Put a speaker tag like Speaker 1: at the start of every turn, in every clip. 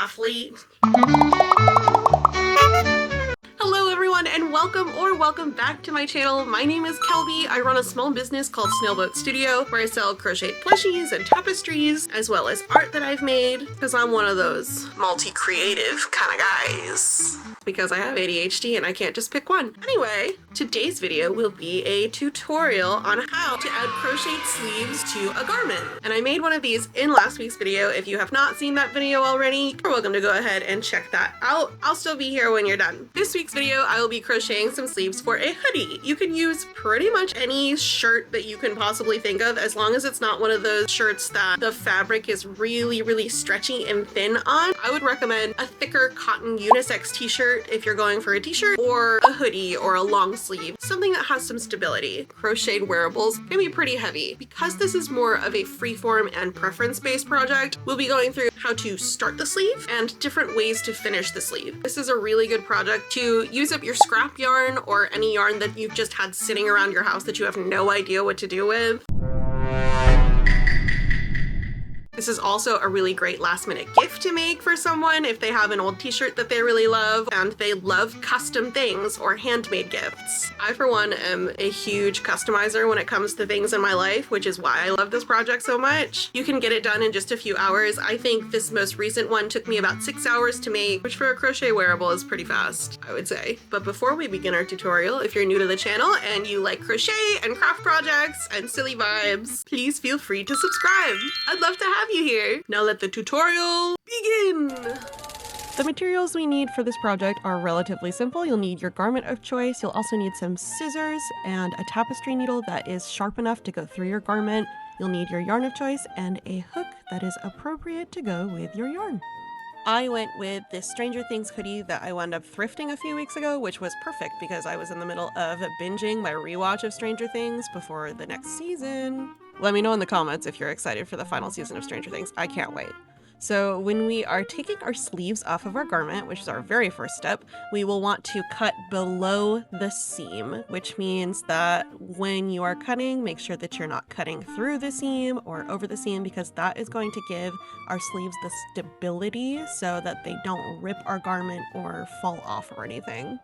Speaker 1: athlete. Hello everyone and welcome back to my channel. My name is Kelby. I run a small business called Snailboat Studio where I sell crocheted plushies and tapestries as well as art that I've made because I'm one of those multi-creative kind of guys. Because I have ADHD and I can't just pick one. Anyway, today's video will be a tutorial on how to add crocheted sleeves to a garment. And I made one of these in last week's video. If you have not seen that video already, you're welcome to go ahead and check that out. I'll still be here when you're done. This week's video, I will be crocheting some sleeves for a hoodie. You can use pretty much any shirt that you can possibly think of as long as it's not one of those shirts that the fabric is really stretchy and thin on. I would recommend a thicker cotton unisex t-shirt if you're going for a t-shirt, or a hoodie or a long sleeve, something that has some stability. Crocheted wearables can be pretty heavy. Because this is more of a freeform and preference-based project, we'll be going through how to start the sleeve and different ways to finish the sleeve. This is a really good project to use up your scrap yarn or any yarn that you've just had sitting around your house that you have no idea what to do with. This is also a really great last minute gift to make for someone if they have an old t-shirt that they really love and they love custom things or handmade gifts. I, for one, am a huge customizer when it comes to things in my life, which is why I love this project so much. You can get it done in just a few hours. I think this most recent one took me about 6 hours to make, which for a crochet wearable is pretty fast, I would say. But before we begin our tutorial, if you're new to the channel and you like crochet and craft projects and silly vibes, please feel free to subscribe. I'd love to have you here. Now let the tutorial begin! The materials we need for this project are relatively simple. You'll need your garment of choice. You'll also need some scissors and a tapestry needle that is sharp enough to go through your garment. You'll need your yarn of choice and a hook that is appropriate to go with your yarn. I went with this Stranger Things hoodie that I wound up thrifting a few weeks ago, which was perfect because I was in the middle of binging my rewatch of Stranger Things before the next season. Let me know in the comments if you're excited for the final season of Stranger Things. I can't wait. So when we are taking our sleeves off of our garment, which is our very first step, we will want to cut below the seam, which means that when you are cutting, make sure that you're not cutting through the seam or over the seam, because that is going to give our sleeves the stability so that they don't rip our garment or fall off or anything.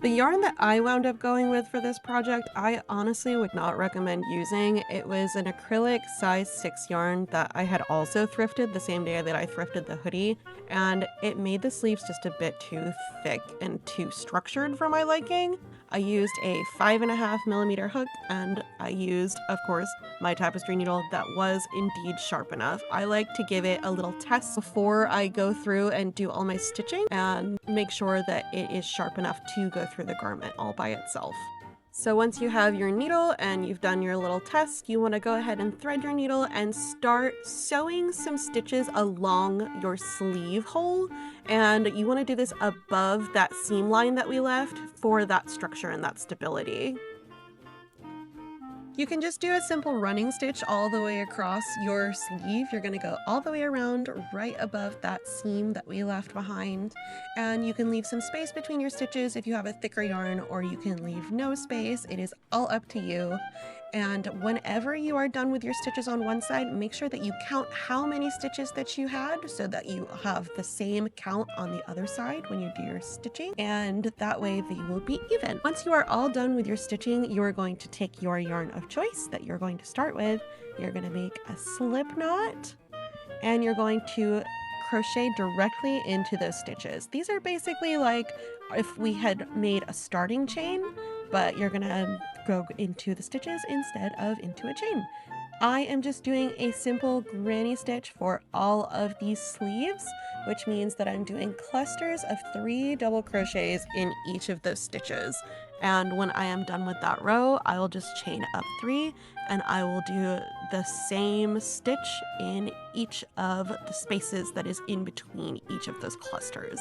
Speaker 1: The yarn that I wound up going with for this project, I honestly would not recommend using. It was an acrylic size 6 yarn that I had also thrifted the same day that I thrifted the hoodie, and it made the sleeves just a bit too thick and too structured for my liking. I used a 5.5mm hook, and I used, of course, my tapestry needle that was indeed sharp enough. I like to give it a little test before I go through and do all my stitching and make sure that it is sharp enough to go through the garment all by itself. So once you have your needle and you've done your little test, you want to go ahead and thread your needle and start sewing some stitches along your sleeve hole. And you want to do this above that seam line that we left for that structure and that stability. You can just do a simple running stitch all the way across your sleeve. You're going to go all the way around right above that seam that we left behind. And you can leave some space between your stitches if you have a thicker yarn, or you can leave no space. It is all up to you. And whenever you are done with your stitches on one side, make sure that you count how many stitches that you had so that you have the same count on the other side when you do your stitching, and that way they will be even. Once you are all done with your stitching, you are going to take your yarn of choice that you're going to start with. You're going to make a slip knot, and you're going to crochet directly into those stitches. These are basically like if we had made a starting chain, but you're gonna go into the stitches instead of into a chain. I am just doing a simple granny stitch for all of these sleeves, which means that I'm doing clusters of 3 double crochets in each of those stitches. And when I am done with that row, I will just chain up 3, and I will do the same stitch in each of the spaces that is in between each of those clusters.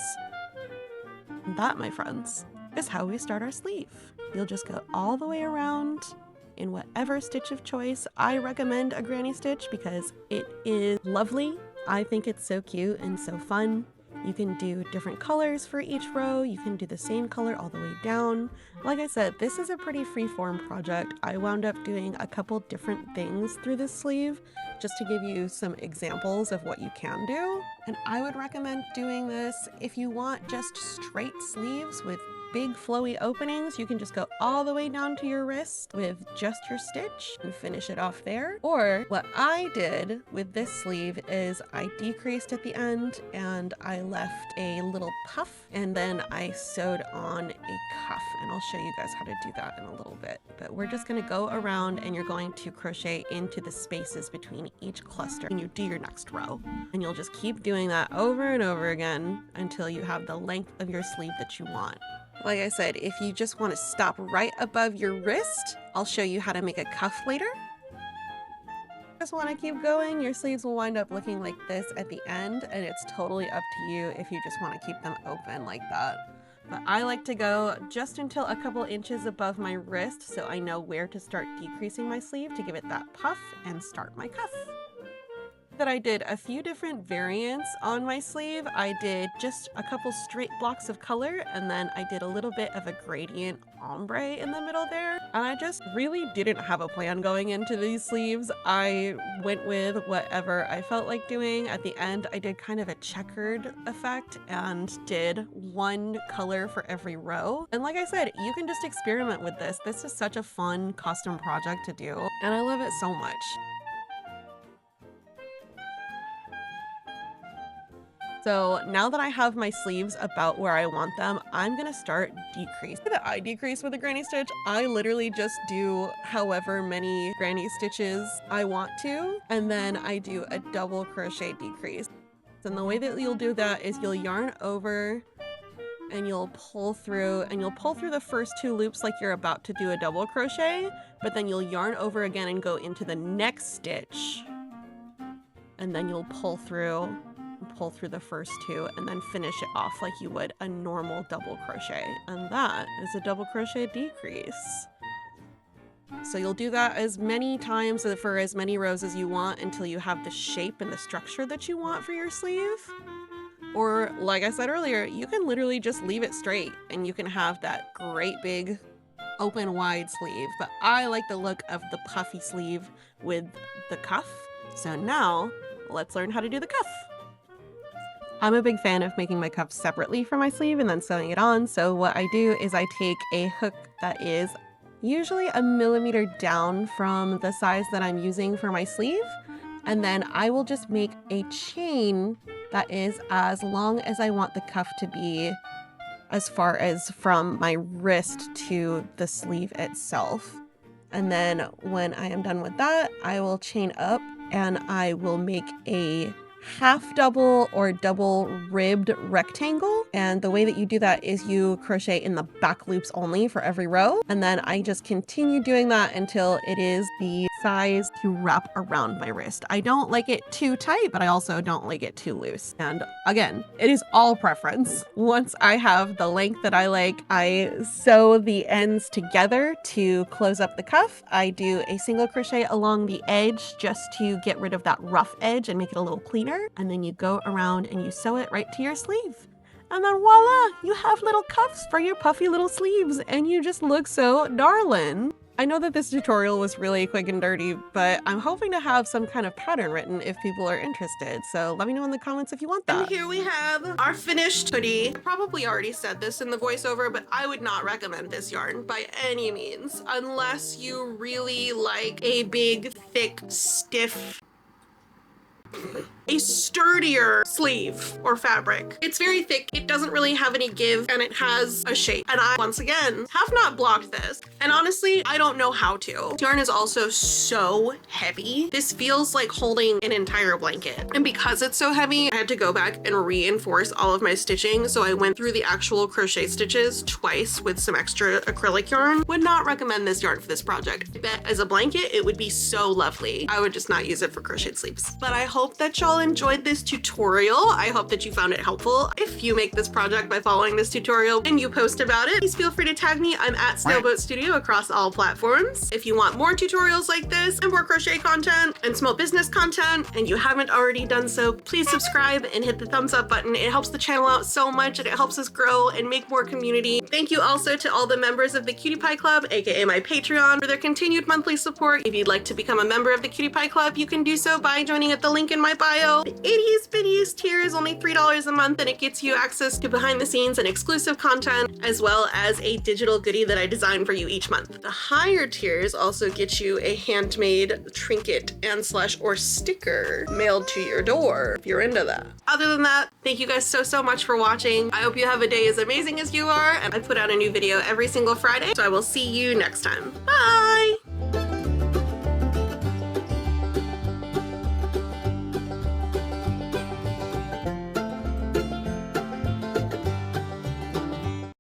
Speaker 1: And that, my friends, is how we start our sleeve. You'll just go all the way around in whatever stitch of choice. I recommend a granny stitch because it is lovely. I think it's so cute and so fun. You can do different colors for each row. You can do the same color all the way down. Like I said, this is a pretty freeform project. I wound up doing a couple different things through this sleeve just to give you some examples of what you can do. And I would recommend doing this if you want just straight sleeves with big flowy openings. You can just go all the way down to your wrist with just your stitch and finish it off there. Or what I did with this sleeve is I decreased at the end and I left a little puff, and then I sewed on a cuff, and I'll show you guys how to do that in a little bit. But we're just going to go around and you're going to crochet into the spaces between each cluster and you do your next row, and you'll just keep doing that over and over again until you have the length of your sleeve that you want. Like I said, if you just want to stop right above your wrist, I'll show you how to make a cuff later. Just want to keep going, your sleeves will wind up looking like this at the end, and it's totally up to you if you just want to keep them open like that. But I like to go just until a couple inches above my wrist so I know where to start decreasing my sleeve to give it that puff and start my cuff. That I did a few different variants on my sleeve. I did just a couple straight blocks of color, and then I did a little bit of a gradient ombre in the middle there. And I just really didn't have a plan going into these sleeves. I went with whatever I felt like doing. At the end, I did kind of a checkered effect and did one color for every row. And like I said, you can just experiment with this. This is such a fun custom project to do, and I love it so much. So now that I have my sleeves about where I want them, I'm gonna start decrease. That I decrease with a granny stitch, I literally just do however many granny stitches I want to, and then I do a double crochet decrease. And the way that you'll do that is you'll yarn over and you'll pull through, and you'll pull through the first two loops like you're about to do a double crochet, but then you'll yarn over again and go into the next stitch, and then you'll pull through the first two and then finish it off like you would a normal double crochet, and that is a double crochet decrease. So you'll do that as many times for as many rows as you want until you have the shape and the structure that you want for your sleeve. Or like I said earlier, you can literally just leave it straight and you can have that great big open wide sleeve, but I like the look of the puffy sleeve with the cuff. So now let's learn how to do the cuff. I'm a big fan of making my cuff separately from my sleeve and then sewing it on. So what I do is I take a hook that is usually 1 millimeter down from the size that I'm using for my sleeve. And then I will just make a chain that is as long as I want the cuff to be, as far as from my wrist to the sleeve itself. And then when I am done with that, I will chain up and I will make a half double or double ribbed rectangle. And the way that you do that is you crochet in the back loops only for every row. And then I just continue doing that until it is the size to wrap around my wrist. I don't like it too tight, but I also don't like it too loose. And again, it is all preference. Once I have the length that I like, I sew the ends together to close up the cuff. I do a single crochet along the edge just to get rid of that rough edge and make it a little cleaner. And then you go around and you sew it right to your sleeve. And then voila, you have little cuffs for your puffy little sleeves and you just look so darling. I know that this tutorial was really quick and dirty, but I'm hoping to have some kind of pattern written if people are interested. So let me know in the comments if you want that. And here we have our finished hoodie. I probably already said this in the voiceover, but I would not recommend this yarn by any means, unless you really like a big, thick, stiff, a sturdier sleeve or fabric. It's very thick, it doesn't really have any give, and it has a shape. And I, once again, have not blocked this. And honestly, I don't know how to. This yarn is also so heavy. This feels like holding an entire blanket. And because it's so heavy, I had to go back and reinforce all of my stitching. So I went through the actual crochet stitches twice with some extra acrylic yarn. Would not recommend this yarn for this project. I bet as a blanket, it would be so lovely. I would just not use it for crocheted sleeves. But I hope hope that y'all enjoyed this tutorial. I hope that you found it helpful. If you make this project by following this tutorial and you post about it, please feel free to tag me. I'm at Sailboat Studio across all platforms. If you want more tutorials like this and more crochet content and small business content, and you haven't already done so, please subscribe and hit the thumbs up button. It helps the channel out so much and it helps us grow and make more community. Thank you also to all the members of the Cutie Pie Club, aka my Patreon, for their continued monthly support. If you'd like to become a member of the Cutie Pie Club, you can do so by joining at the link in my bio. The ittiest bittiest tier is only $3 a month, and it gets you access to behind the scenes and exclusive content, as well as a digital goodie that I design for you each month. The higher tiers also get you a handmade trinket and / or sticker mailed to your door if you're into that. Other than that, thank you guys so much for watching. I hope you have a day as amazing as you are, and I put out a new video every single Friday, so I will see you next time. Bye!